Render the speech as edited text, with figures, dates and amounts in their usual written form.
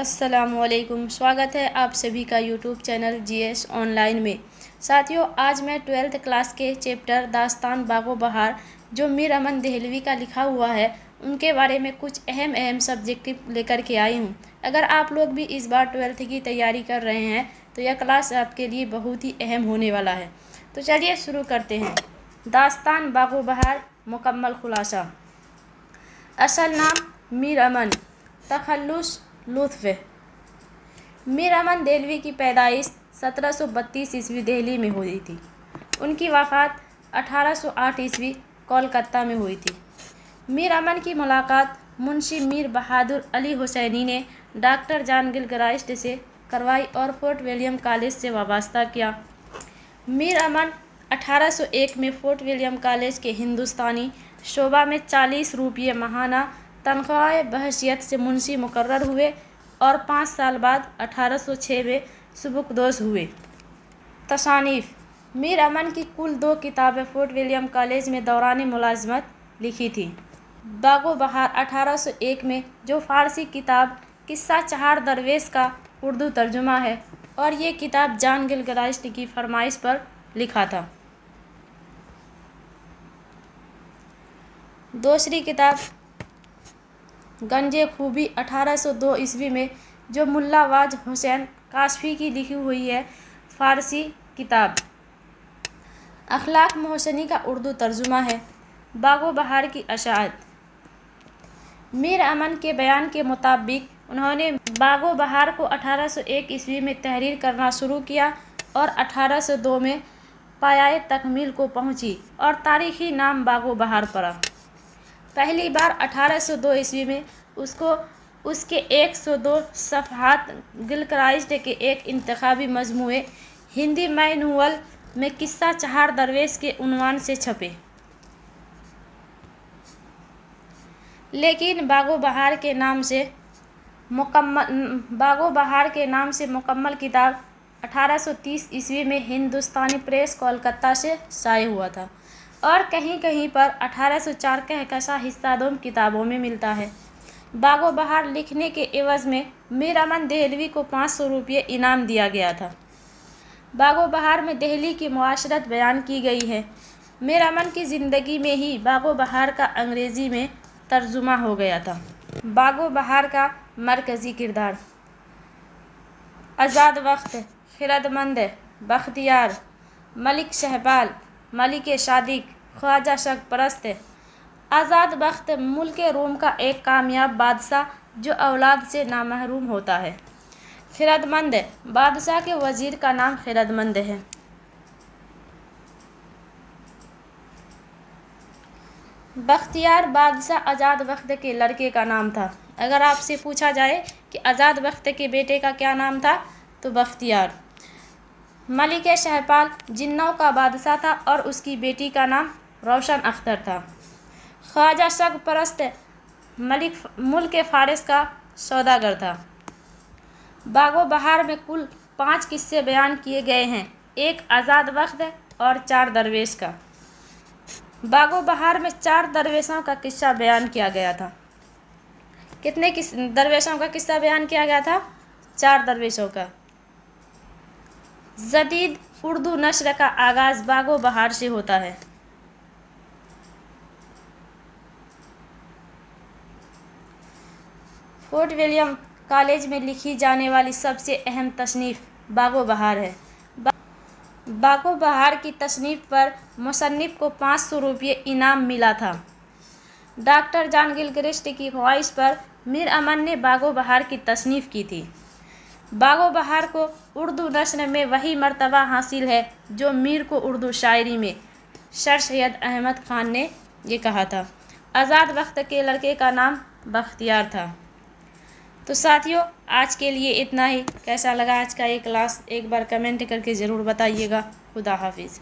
अस्सलामुअलैकुम। स्वागत है आप सभी का यूट्यूब चैनल जीएस ऑनलाइन में। साथियों, आज मैं 12th क्लास के चैप्टर दास्तान बागो बहार जो मीर अमन देहलवी का लिखा हुआ है उनके बारे में कुछ अहम सब्जेक्टिव लेकर के आई हूँ। अगर आप लोग भी इस बार 12th की तैयारी कर रहे हैं तो यह क्लास आपके लिए बहुत ही अहम होने वाला है। तो चलिए शुरू करते हैं। दास्तान बागो बहार मुकम्मल खुलासा। असल नाम मीर अमन, तखल्लुस लुत्फ़। मीर अमन देहलवी की पैदाइश 1732 ईस्वी दिल्ली में हुई थी। उनकी वफ़ात 1808 ईस्वी कोलकाता में हुई थी। मीर अमन की मुलाकात मुंशी मीर बहादुर अली हुसैनी ने डॉक्टर जॉन गिलक्राइस्ट से करवाई और फोर्ट विलियम कॉलेज से वाबस्ता किया। मीर अमन 1801 में फोर्ट विलियम कॉलेज के हिंदुस्तानी शोबा में 40 रुपये माहाना तनख्वाह बहसियत से मुंशी मुकर्रर हुए और 5 साल बाद 1806 में सुबुकदोश हुए। तसानीफ़। मीर अमन की कुल 2 किताबें फोर्ट विलियम कॉलेज में दौरान मुलाजमत लिखी थी। बागो बहार 1801 में जो फ़ारसी किताब किस्सा चहार दरवेश का उर्दू तर्जुमा है और ये किताब जॉन गिलक्राइस्ट की फरमाइश पर लिखा था। दूसरी किताब गंजे खूबी 1802 ईस्वी में जो मुल्ला वाज हुसैन काशफी की लिखी हुई है फ़ारसी किताब। अखलाक मोहसनी का उर्दू तर्जुमा है। बागो बहार की अशात। मीर अमन के बयान के मुताबिक उन्होंने बागो बहार को 1801 ईस्वी में तहरीर करना शुरू किया और 1802 में पायाए तकमील को पहुंची और तारीख़ी नाम बागो बहार पड़ा। पहली बार 1802 ईस्वी में उसको उसके 102 सफ़हात गिलक्राइस्ट के एक इंतखाबी मजमूए हिंदी मैनुअल में किस्सा चहार दरवेश के उन्वान से छपे। लेकिन बागो बहार के नाम से मुकम्मल किताब 1830 ईस्वी में हिंदुस्तानी प्रेस कोलकाता से शाये हुआ था और कहीं कहीं पर 1804 कहकशा हिस्सा 2 किताबों में मिलता है। बागो बहार लिखने के एवज़ में मीर अमन देहलवी को 500 रुपये इनाम दिया गया था। बागो बहार में दिल्ली की मुआशरत बयान की गई है। मीर अमन की ज़िंदगी में ही बागो बहार का अंग्रेज़ी में तर्जुमा हो गया था। बागो बहार का मरकज़ी किरदार। आज़ाद वक्त, खिरदमंद, बख्तियार, मलिक शहबाल, मलिक सादिक, ख्वाजा शक परस्त। आज़ाद वक्त मुल्क रोम का एक कामयाब बादशाह जो औलाद से नामहरूम होता है। खिरदमंद, बादशाह के वज़ीर का नाम खिरदमंद है। बख्तियार, बादशाह आज़ाद वक्त के लड़के का नाम था। अगर आपसे पूछा जाए कि आज़ाद वक्त के बेटे का क्या नाम था तो बख्तियार। मलिक शहपाल जिन्नों का बादशाह था और उसकी बेटी का नाम रोशन अख्तर था। ख्वाजा शक परस्त मुल्क फ़ारिस का सौदागर था। बागो बहार में कुल 5 किस्से बयान किए गए हैं, एक आज़ाद वक्त और 4 दरवेश का। बागो बहार में 4 दरवेशों का किस्सा बयान किया गया था। कितने दरवेशों का किस्सा बयान किया गया था? 4 दरवेशों का। जदीद उर्दू नस्र का आगाज़ बागो बहार से होता है। फोर्ट विलियम कॉलेज में लिखी जाने वाली सबसे अहम तसनीफ़ बागो बहार है। बागो बहार की तसनीफ़ पर मुसन्निफ़ को 500 रुपये इनाम मिला था। डॉक्टर जॉन गिलक्राइस्ट की ख्वाहिश पर मीर अमन ने बागो बहार की तसनीफ़ की थी। बागो बहार को उर्दू नस्र में वही मर्तबा हासिल है जो मीर को उर्दू शायरी में सर सैयद अहमद ख़ान ने ये कहा था। आज़ाद वक्त के लड़के का नाम बख्तियार था। तो साथियों, आज के लिए इतना ही। कैसा लगा आज का ये क्लास एक बार कमेंट करके ज़रूर बताइएगा। खुदा हाफिज़।